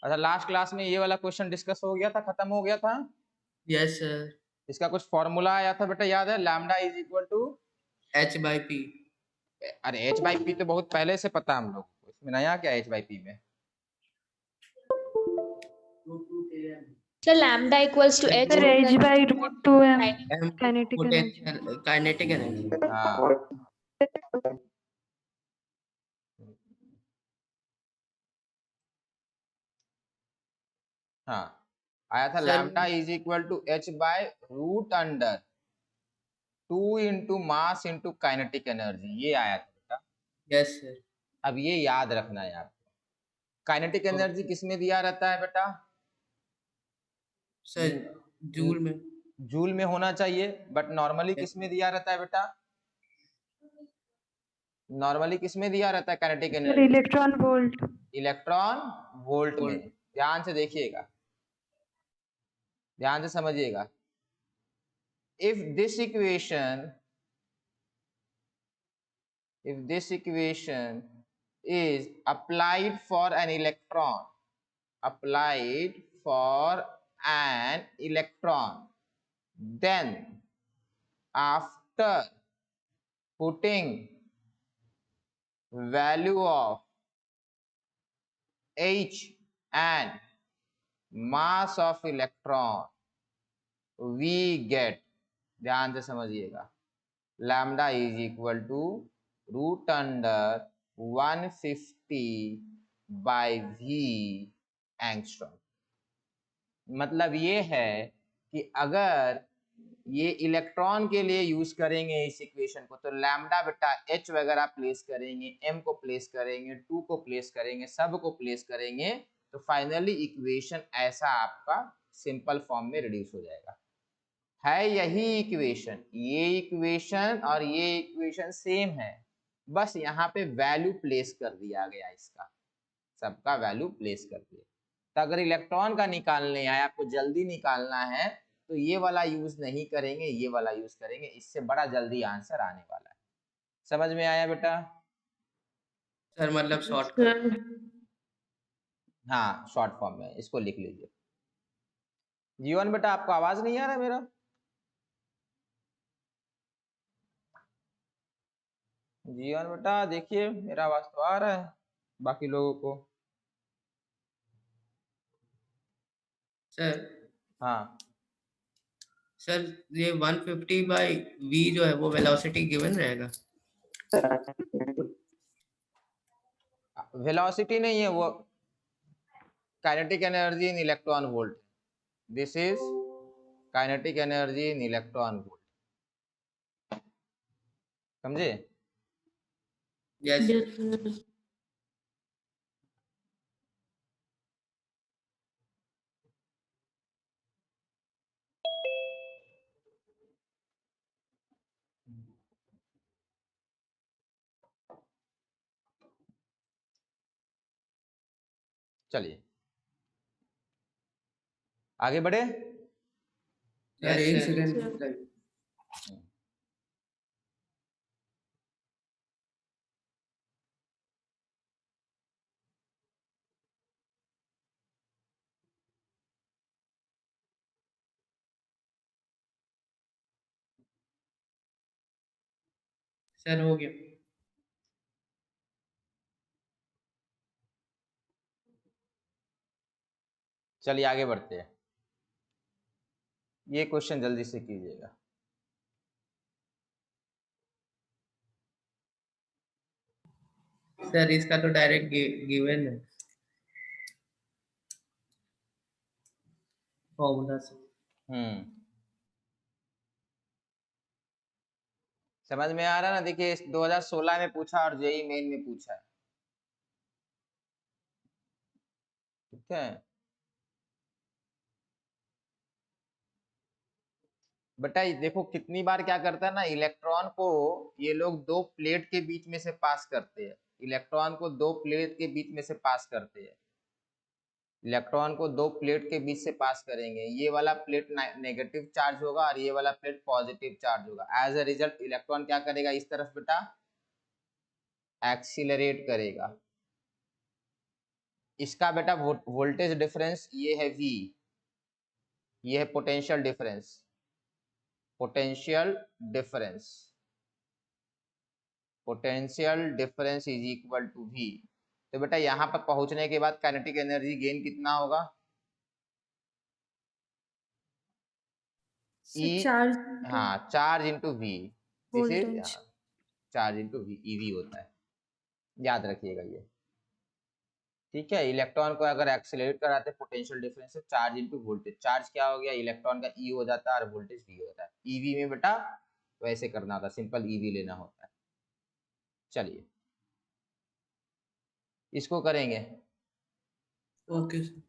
अच्छा, last class में ये वाला क्वेश्चन डिस्कस हो गया था, खत्म हो गया था। Yes sir. इसका कुछ फॉर्मूला आया था बेटा, याद है? Lambda is equal to h/p। अरे एच बाई पी तो बहुत पहले से पता हम लोग को, इसमें नया क्या एच बाई पी में? So lambda equals to h Sir, h by root 2m kinetic energy. Kinetic energy. हाँ हाँ, आया था sir lambda is equal to H by root under 2 into mass into kinetic energy, ये आया था बेटा। Yes sir. अब ये याद रखना है आपको, काइनेटिक एनर्जी किसमें दिया रहता है बेटा? सर जूल में। जूल में होना चाहिए, बट नॉर्मली किसमें दिया रहता है बेटा? नॉर्मली किसमें दिया रहता है kinetic Sir, energy? electron volt. Electron volt में। वोल्ट। ध्यान से देखिएगा, ध्यान से समझिएगा। if this equation is applied for an electron, then after putting value of h and mass of electron we get, ध्यान से समझिएगा, lambda is equal to root under 150 by V angstrom. मतलब ये है कि अगर ये इलेक्ट्रॉन के लिए यूज करेंगे इस इक्वेशन को, तो लैम्डा बेटा एच वगैरह प्लेस करेंगे, एम को प्लेस करेंगे, 2 को प्लेस करेंगे, सब को प्लेस करेंगे, तो फाइनली इक्वेशन ऐसा आपका सिंपल फॉर्म में रिड्यूस हो जाएगा। है यही इक्वेशन, ये इक्वेशन और ये इक्वेशन सेम है, बस यहाँ पे वैल्यू प्लेस कर दिया गया, इसका सबका वैल्यू प्लेस कर दिया। तो अगर इलेक्ट्रॉन का निकालने है, आपको जल्दी निकालना है, तो ये वाला यूज नहीं करेंगे, ये वाला यूज करेंगे, इससे बड़ा जल्दी आंसर आने वाला है। समझ में आया बेटा? सर मतलब शॉर्टकट। हाँ, शॉर्ट फॉर्म में इसको लिख लीजिए। जीवन बेटा, आपको आवाज नहीं आ रहा मेरा? जीवन बेटा देखिए, मेरा आवाज तो आ रहा है बाकी लोगों को। सर। हाँ सर ये 150 बाई वी जो है वो वेलोसिटी गिवन रहेगा। वेलोसिटी नहीं है वो, kinetic energy in electron volt. This is kinetic energy in electron volt, समझे? Yes Yes, sir. चलिए आगे बढ़े। सर एक सेकंड। सर हो गया। चलिए आगे बढ़ते हैं, ये क्वेश्चन जल्दी से कीजिएगा। सर इसका तो डायरेक्ट गिवन है फॉर्मूला से। समझ में आ रहा ना? देखिए 2016 में पूछा और जेई मेन में पूछा है, ठीक है बेटा? देखो कितनी बार क्या करता है ना, इलेक्ट्रॉन को ये लोग दो प्लेट के बीच में से पास करते हैं, इलेक्ट्रॉन को दो प्लेट के बीच में से पास करते हैं, इलेक्ट्रॉन को दो प्लेट के बीच से पास करेंगे, ये वाला प्लेट नेगेटिव चार्ज होगा और ये वाला प्लेट पॉजिटिव चार्ज होगा। एज अ रिजल्ट इलेक्ट्रॉन क्या करेगा, इस तरफ बेटा एक्सीलरेट करेगा, इसका बेटा वोल्टेज डिफरेंस ये है V, ये है potential difference, potential difference, potential difference is equal to V। तो बेटा यहाँ पर पहुंचने के बाद काइनेटिक एनर्जी गेन कितना होगा? So E, charge हाँ, charge into V, this is voltage. Charge into V, EV होता है, याद रखिएगा ये, ठीक है। इलेक्ट्रॉन को अगर एक्सेलरेट कराते हैं पोटेंशियल डिफरेंस से चार्ज इंटू वोल्टेज, चार्ज क्या हो गया, इलेक्ट्रॉन का E हो जाता है और वोल्टेज V हो जाता है। EV में बेटा वैसे करना होता है, सिंपल EV लेना होता है। चलिए इसको करेंगे। Okay sir.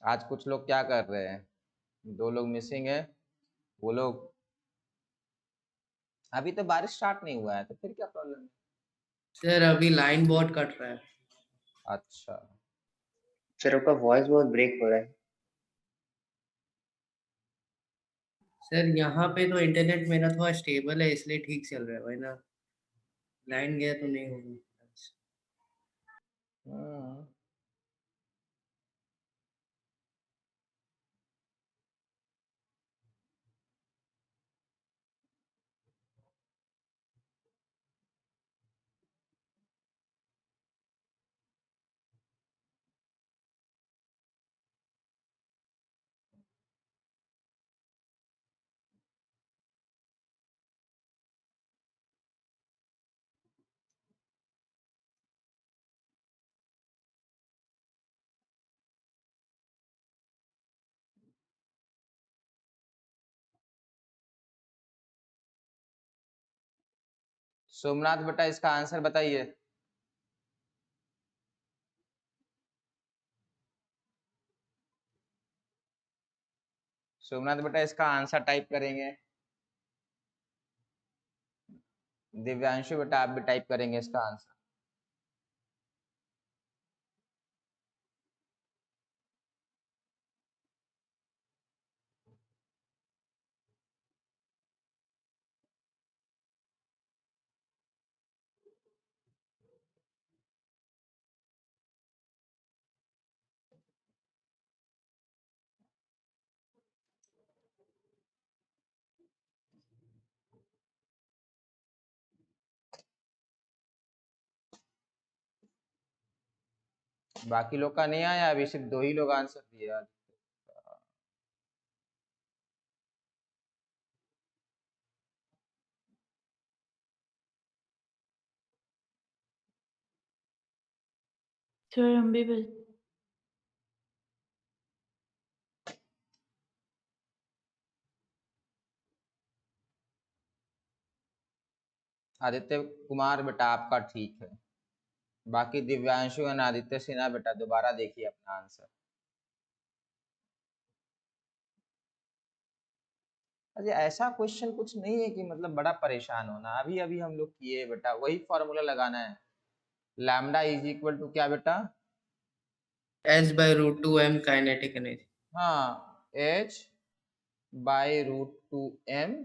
आज कुछ लोग क्या कर रहे हैं, 2 लोग मिसिंग है, वो लोग अभी तो बारिश स्टार्ट नहीं हुआ है तो फिर क्या प्रॉब्लम है? सर अभी लाइन बहुत कट रहा है। अच्छा, सर आपका वॉइस बहुत ब्रेक हो रहा है। सर यहाँ पे तो इंटरनेट मेरा थोड़ा स्टेबल है इसलिए ठीक चल रहा है, भाई ना लाइन गया तो नहीं होगा। हम्म, सोमनाथ बेटा इसका आंसर बताइए। सोमनाथ बेटा इसका आंसर टाइप करेंगे। दिव्यांशु बेटा आप भी टाइप करेंगे इसका आंसर। बाकी लोग का नहीं आया, अभी सिर्फ 2 ही लोग आंसर दिए आज। Sir, हम भी बस आदित्य कुमार बेटा आपका ठीक है, बाकी दिव्यांशु और आदित्य सिन्हा बेटा दोबारा देखिए अपना आंसर। अरे ऐसा क्वेश्चन कुछ नहीं है कि मतलब बड़ा परेशान होना, अभी अभी हम लोग किए बेटा, वही फॉर्मूला लगाना है। लैम्डा इज इक्वल टू क्या बेटा? h/√2m kinetic energy. हाँ, h/√2m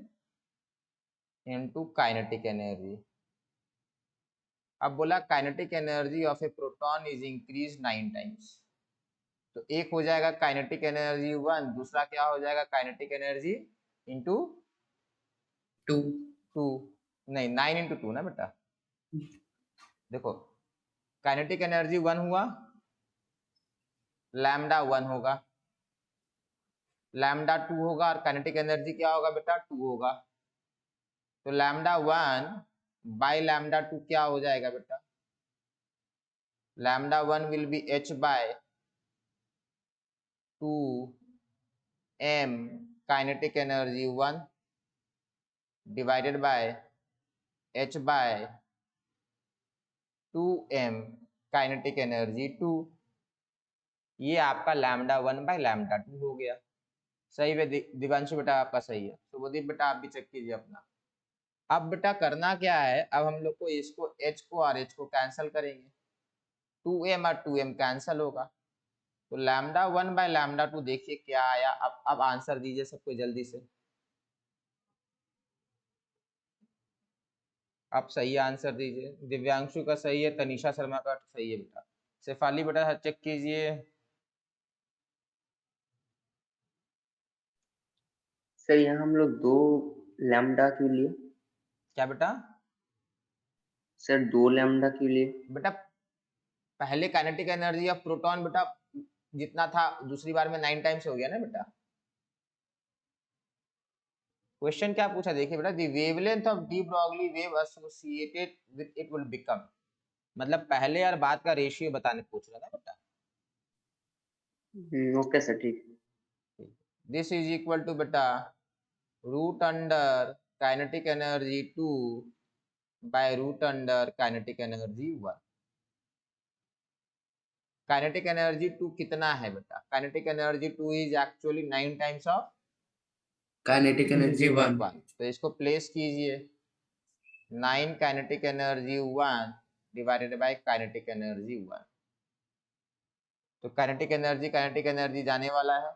इंटू काइनेटिक एनर्जी। अब बोला kinetic energy of A proton is increase 9 times, तो एक हो जाएगा काइनेटिक एनर्जी 1, दूसरा क्या हो जाएगा काइनेटिक एनर्जी इंटू 2 2, नहीं 9 इंटू 2 ना बेटा। देखो काइनेटिक एनर्जी 1 हुआ, लैम्डा 1 होगा, लैम्डा 2 होगा और काइनेटिक एनर्जी क्या होगा बेटा 2 होगा। तो लैम्डा 1 बाय लैम्डा 2 क्या हो जाएगा बेटा? Lambda 1 will be h by 2m kinetic energy 1 divided by h by 2m kinetic energy 2। ये आपका लैम्डा 1 बाय लैम्डा 2 हो गया। सही है दिवांशु बेटा आपका सही है। शुभदीप बेटा आप भी चेक कीजिए अपना। अब बेटा करना क्या है, अब हम लोग को इसको h को और h को कैंसिल करेंगे, 2m और 2m कैंसिल होगा, तो लैम्डा 1 बाय लैम्डा 2 देखिए क्या आया। अब आंसर दीजिए सबको जल्दी से। आप सही आंसर दीजिए। दिव्यांशु का सही है, तनीषा शर्मा का सही है बेटा। शेफाली बेटा चेक कीजिए। सर यहाँ हम लोग 2 लैम्डा क्यों लिए? क्या बेटा? सर 2 लैम्डा क्यों लिए? बेटा पहले काइनेटिक एनर्जी ऑफ प्रोटॉन बेटा जितना था, दूसरी बार में 9 टाइम्स हो गया ना बेटा। क्वेश्चन क्या पूछा देखिए बेटा, the wavelength of de Broglie wave associated with it will become, मतलब पहले और बाद का रेशियो बताने पूछ रहा था बेटा। ओके सर, ठीक है। दिस इज इक्वल टू बेटा root under kinetic energy 2 by root under kinetic energy 1। Kinetic energy 2 कितना है बेटा? Kinetic energy 2 is actually 9 times of kinetic energy 1। 1, तो इसको प्लेस कीजिए 9 kinetic energy 1 divided by kinetic energy 1। तो काइनेटिक एनर्जी जाने वाला है,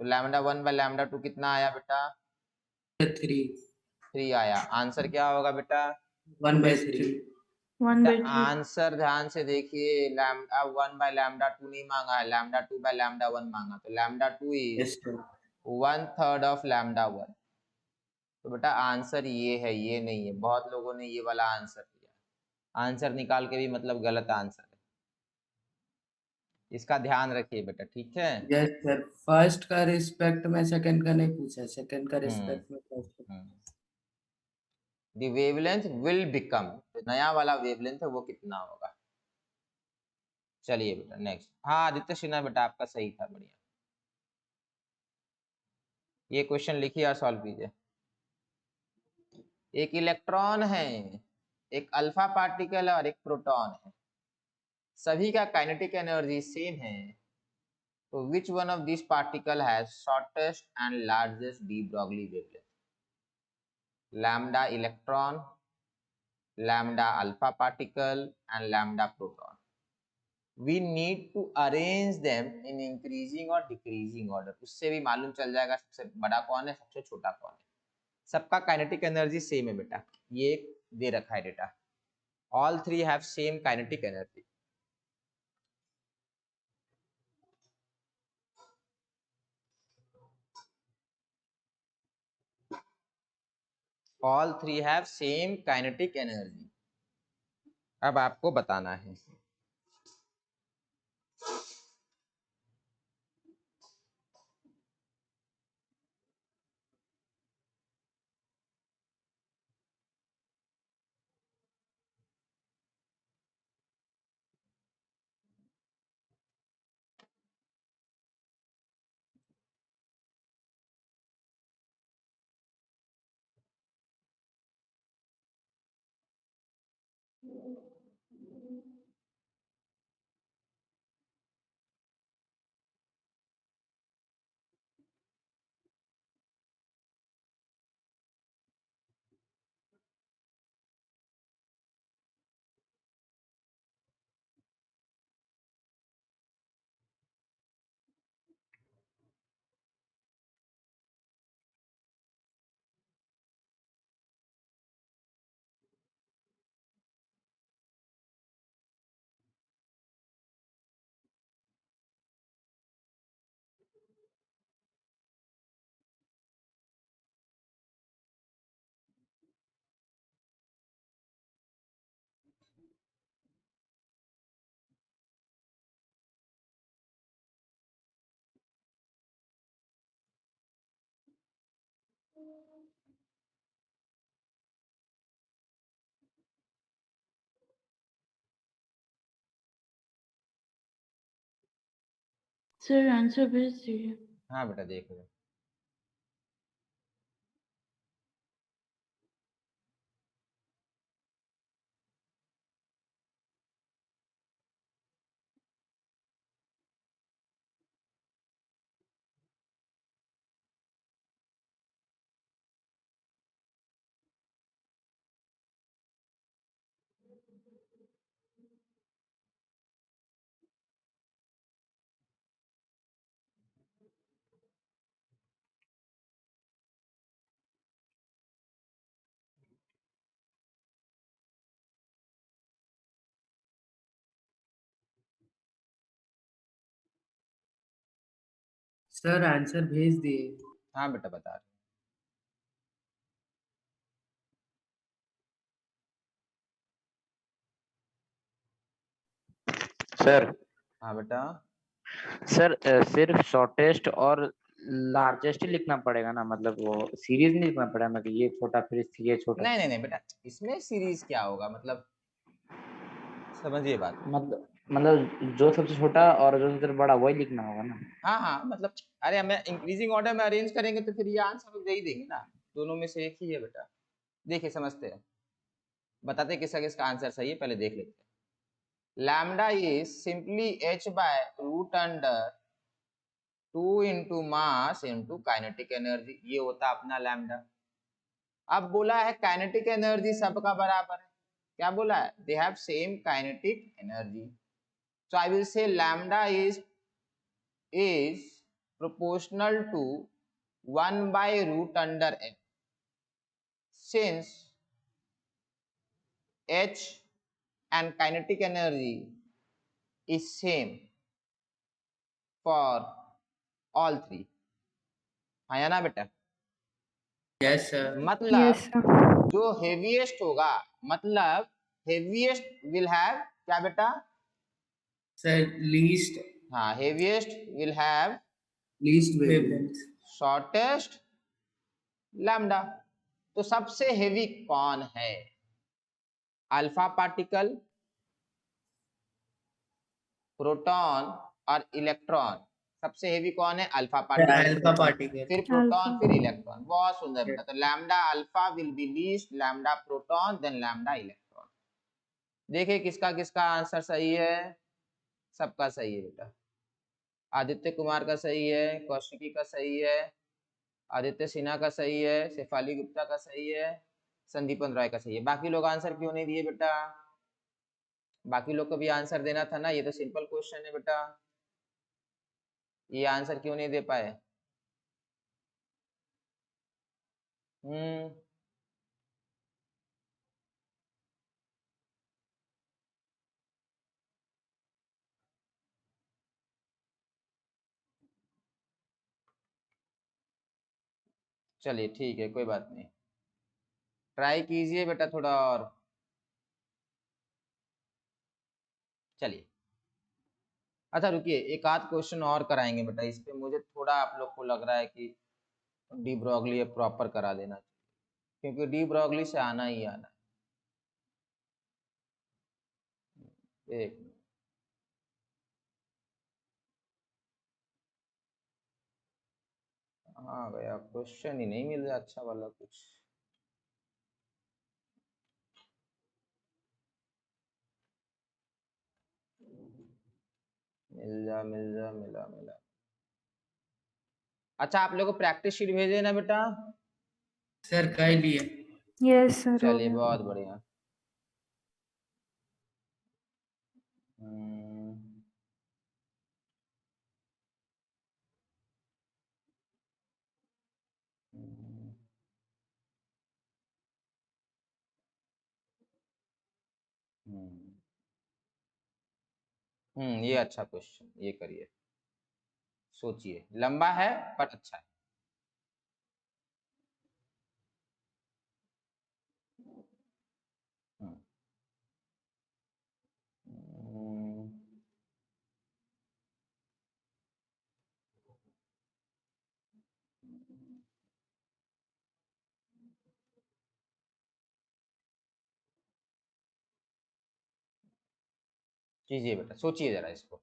तो लैम्डा 1 बाय लैम्डा 2 कितना आया बेटा? 3 आया। आंसर क्या होगा बेटा? 1/3। 1/3। आंसर ध्यान से देखिए, लैम्डा 1 बाय लैम्डा 2 नहीं मांगा है, लैम्डा 2 बाय लैम्डा 1 मांगा, तो लैम्डा 2 इज 1/3 ऑफ लैम्डा 1। तो बेटा आंसर ये है, ये नहीं है। बहुत लोगों ने ये वाला आंसर दिया, आंसर निकाल के भी मतलब गलत आंसर है। इसका ध्यान रखिए बेटा, ठीक है? यस सर, फर्स्ट का रिस्पेक्ट में सेकंड का नहीं पूछा, सेकंड का रिस्पेक्ट में first. The wavelength will become, तो नया वाला वेवलेंथ है वो कितना होगा? चलिए बेटा नेक्स्ट। हाँ आदित्य सिन्हा बेटा आपका सही था, बढ़िया। ये क्वेश्चन लिखिए और सॉल्व कीजिए। एक इलेक्ट्रॉन है, एक अल्फा पार्टिकल और एक प्रोटॉन है, सभी का काइनेटिक एनर्जी सेम है, तो which one of this particle has shortest and largest de Broglie wavelength? Lambda electron, lambda alpha particle and lambda proton. We need to arrange them in increasing or decreasing order। उससे भी मालूम चल जाएगा सबसे बड़ा कौन है, सबसे छोटा कौन है। सबका काइनेटिक एनर्जी सेम है बेटा, ये दे रखा है data. All three have same kinetic energy. All three have same kinetic energy. अब आपको बताना है। सर आंसर भेज दीजिए। हाँ बेटा देख लो। सर आंसर भेज दिए। हाँ बेटा बता रहे। सर हाँ बेटा। सर सिर्फ शॉर्टेस्ट और लार्जेस्ट ही लिखना पड़ेगा ना, मतलब वो सीरीज नहीं लिखना पड़ेगा, मतलब ये छोटा फिर ये छोटा। नहीं नहीं नहीं बेटा, इसमें सीरीज क्या होगा, मतलब समझिए बात। मतलब जो सबसे छोटा और जो सबसे बड़ा वही लिखना होगा ना। हाँ हाँ मतलब, अरे हमें इंक्रीजिंग ऑर्डर में अरेंज करेंगे तो फिर ये आंसर तो दे ही देंगे ना। दोनों में से एक ही है बेटा। देखिए समझते हैं, बताते हैं किसका किसका आंसर सही है, पहले देख लेते हैं। Lambda is simply h by root under 2 into mass into kinetic energy, ये होता अपना लैम्डा। अब बोला है काइनेटिक एनर्जी सबका बराबर है, क्या बोला है, they have same kinetic energy. So I will say lambda is proportional to 1 by root under m, since h and kinetic energy is same for all three। हाँ या ना बेटा? Yes sir. मतलब Yes, sir. जो heaviest होगा, मतलब heaviest will have क्या बेटा? सर लीस्ट हाँ, heaviest will have wavelength. Shortest lambda. तो सबसे हेवी कौन है? अल्फा पार्टिकल, प्रोटॉन और इलेक्ट्रॉन। सबसे हेवी कौन है? Alpha particle, alpha particle. फिर प्रोटॉन, Alpha. फिर इलेक्ट्रॉन। बहुत सुंदर बेटा। तो lambda alpha will be least, lambda proton, then lambda electron. देखिए किसका किसका आंसर सही है। सबका सही है बेटा। आदित्य कुमार का सही है, कौशिकी का सही है, आदित्य सिन्हा का सही है, शेफाली गुप्ता का सही है, संदीपन रॉय का सही है। बाकी लोग आंसर क्यों नहीं दिए बेटा? बाकी लोग को भी आंसर देना था ना, ये तो सिंपल क्वेश्चन है बेटा। ये आंसर क्यों नहीं दे पाए? हम्म, चलिए ठीक है, कोई बात नहीं, ट्राई कीजिए बेटा थोड़ा और। चलिए अच्छा रुकिए, एक आध क्वेश्चन और कराएंगे बेटा। इस पे मुझे थोड़ा आप लोग को लग रहा है कि डी ब्रॉगली प्रॉपर करा देना चाहिए, क्योंकि डी ब्रॉगली से आना ही आना है। एक हाँ गया, क्वेश्चन ही नहीं मिल रहा अच्छा वाला कुछ। मिल जा मिल जा, मिला मिला। अच्छा आप लोग को प्रैक्टिस शीट भेजे ना बेटा? सर कर लिए। Yes, sir. हो चलिए गया. बहुत बढ़िया। हम्म, हम्म, ये अच्छा क्वेश्चन, ये करिए, सोचिए, लंबा है पर अच्छा है। हम्म, हम्म, कीजिए बेटा, सोचिए जरा इसको।